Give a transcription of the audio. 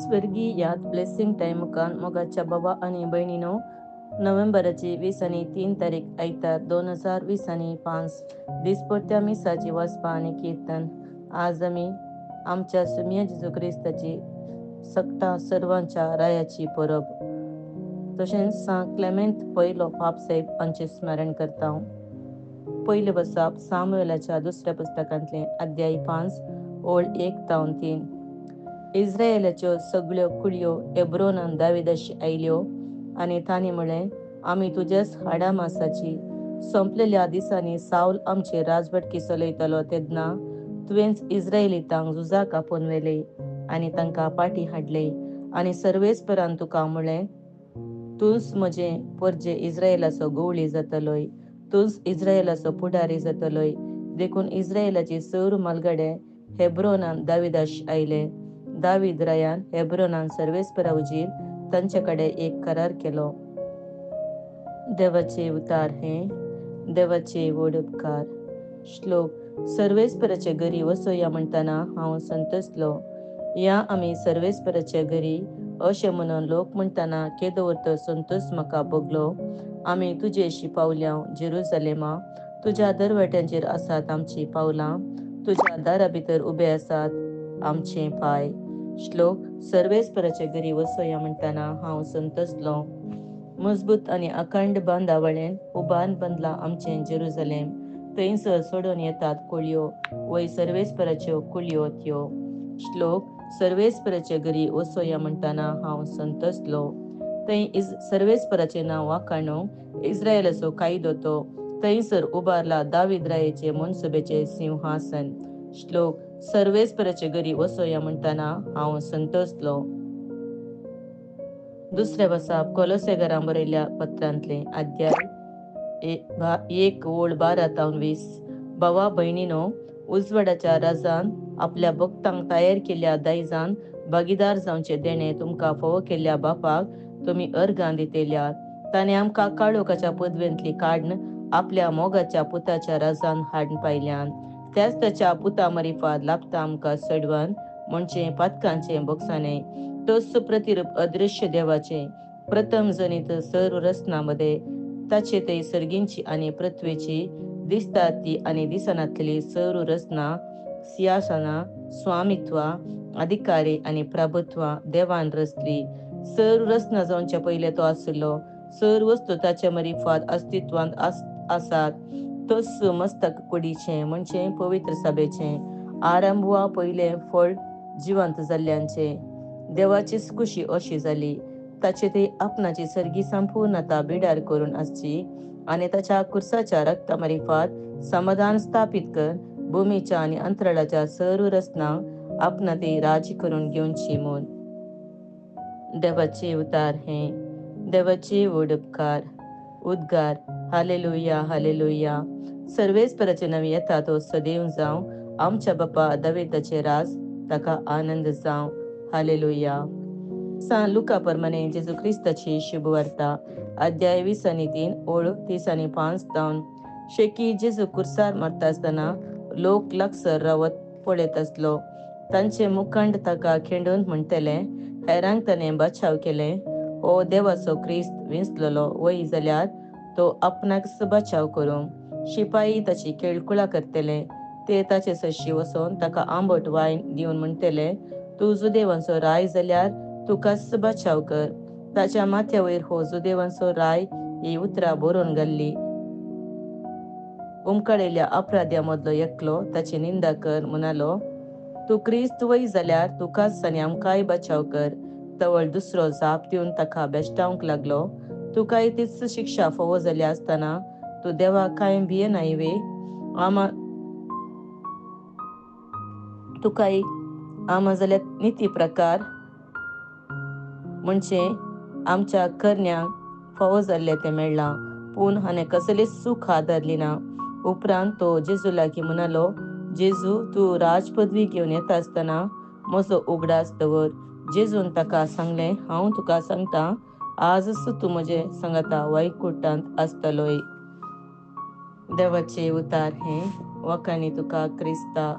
स्वर्गीयात blessing time मुखान मोगाच्या बाबा आणि बहिणीनो, नोव्हेंबरची 20 आणि 3 तारीख आयतार 2020 दिसपट्ट्या मिसाची वसपा आणि कीर्तन. आज आम्ही आमच्या सुमिया जेजू क्रिस्ताची सक्ता सर्वांच्या रायाची परब तशेंच सांत क्लेमेंत पयलो पापसाहेब हांचे स्मरण करता. पयले बसाप सामुएलाच्या दुसऱ्या पुस्तकांतले अध्याय 5 ओळ 1-3. इस्रायेलाच्यो सगळ्यो कुळयो हेब्रोनान दाविदाशी आयल्यो आनी तांणी म्हळें, आमी तुज्याच हाडा मासाची संपलेल्या दिसांनी साऊल आमचे राजवटकी चलयतालो तेन्ना तुवेंच इस्रायेलीतांक झुजाक आपोवन व्हेले आनी तांकां फाटीं हाडले आनी सर्वेस्परान तुका म्हळें, तूंच म्हजे परजे इस्रायेलाचो गवळी जातलोय, तूंच इस्रायेलाचो पुडारी जातलोय. देखून इस्रायेलाचे सौर मालगडे हेब्रोनान दाविदाश आयले. दावीद रायान हेब्रोनान सर्वेस्परा उजीर तांचे कडेन एक करार केलो. देवाचे उतार हे देवाचे व्हड उपकार. श्लोक. सर्वेस्पराचे घरी वसोया म्हणटना हांव संतसलो. या आमी सर्वेस्पराचे घरी अशें म्हणून लोक म्हणटना केदो अर्थ संतोस म्हाका भोगलो. आमी तुजेशी पावल्या जेरुसलेमा, तुज्या दरवट्यांचेर आसात आमची पावलां, तुज्या दारा भितर उबे आसात आमचे पाय. श्लोक. सर्वेस्पराचे घरी वसोया म्हणटना हांव संतसलो. मजबूत आनी अखंड बांदावळेन उबान बांदला आमचें जेरुसलेम. थंयसर सोडून येतात कुळयो वय सर्वेस्पराच्यो कुळयो त्यो. श्लोक. सर्वेस्पराचे घरी वसोया म्हणटना हांव संतसलो. थंय सर्वेस्पराचें नांव वाखाणू, इस्रायेलाचो कायदो तो. थंयसर उबारला दावीद रायेचे मनसुबेचे सिंहासन. श्लोक. सर्वेस्पराचे घरी वसोया म्हणटना हांव संतसलो. दुसरे बसाप कोलोसेकारांक बरयल्ल्या पत्रांतले अध्याय 1 ओळ 12-20. भावा भयणीनो, उजवाडाच्या राजान आपल्या भक्तांक तयार केल्ल्या दायजान भागीदार जावचे देणे तुमकां फोव केल्ल्या बापाक तुमी अर्गां दितेल्यात. ताणें आमकां काळोखाच्या पदवेंतली काडून आपल्या मोगाच्या पुताच्या राजान हाडून पायल्यान. त्याच ताच्या पुता मरिफाद लाभता आमकां सडवण म्हणजे पातकांचे बोगसाणे. तोच प्रतिरूप अदृश्य देवाचे प्रथम जनीत सर्व रचनामध्ये ताचे ते सर्गींची आणि पृथ्वीची दिसतात ती आणि दिसनातली सर्व रचना, सिंहासना, स्वामित्वा, अधिकारी आणि प्रभुत्वा देवान रचली. सर्व रचना जावच्या पयले तो आसलो. सर्व वस्तू ताच्या मरिफाद अस्तित्वांत आसात. तोच मस्तक कुडीचे म्हणजे पवित्र सभेचे आरंभ वा पयले फळ जिवंत जाल्ल्यांचे. देवाचीच खुशी अशी जाली. ताचे ते आपणाची सर्गी संपूर्णता बिडार करून आसची आणि ताच्या कुर्साच्या रक्ता मरिफाद समाधान स्थापित कर भूमीच्या आणि अंतराळाच्या सर्व रचना आपणा ते राजी करून घेवची म्हूण. देवाचे उतार हे देवाचे व्हड उपकार. उद्गार. Hallelujah hallelujah. सर्वेस्पराचे नवी येता तो सदैव जावं. आमच्या बापा दाविदाचे राज ताका आनंद जावं. हालेलुया. सांत लुका प्रमाणे जेजू क्रिस्ताची शुभ वार्ता अध्याय 20-3 ओळ 30-5. शेकी जेजू कुर्सार मरता आसतना लोक लागसर रावत पळयत आसलो. तांचे मुखंड ताका खेंडून म्हणटले, हेरांक ताणें बचाव केले. हो देवाचो क्रिस्त विंचलोलो वय जाल्यार तो आपणाकच बचाव करूं. शिपाई ताची केळकुळा करतले. ते ताचे सशी वचोन ताका आंबट वायन दिवन म्हणटले, तूं जुदेवांचो राय जाल्यार तुकाच बचाव कर. ताच्या माथ्या वयर हो जुदेवांचो राय ही उतरां बरोवन घाल्ली. उमकडलेल्या अपराध्या मदलो एकलो ताची निंदा कर म्हणालो, तूं क्रिस्त वय जाल्यार तुकाच आनी आमकांय बचाव कर. तवळ दुसरो जाप दिवन ताका बेश्टावंक लागलो, तुकाय तीच शिक्षा फोव जाली आसतना तूं देवाक कांय भियेनाय वे? तुकाय आमा जाल्यार निती प्रकार म्हणजे आमच्या करण्यांक फोव जाल्ले ते मेळ्ळां, पूण हाणें कसलेच सूख आदारली ना. उपरांत तो जेजू लागीं म्हणालो, जेजू, तूं राजपदवी घेवन येता आसतना म्हजो उगडास दवर. जेजून ताका सांगलें, हांव तुका सांगतां, आजच तूं म्हजे सांगाता वैकुंठांत आसतलोय. देवाचे उतार हे वखाणी तुका क्रिस्ता.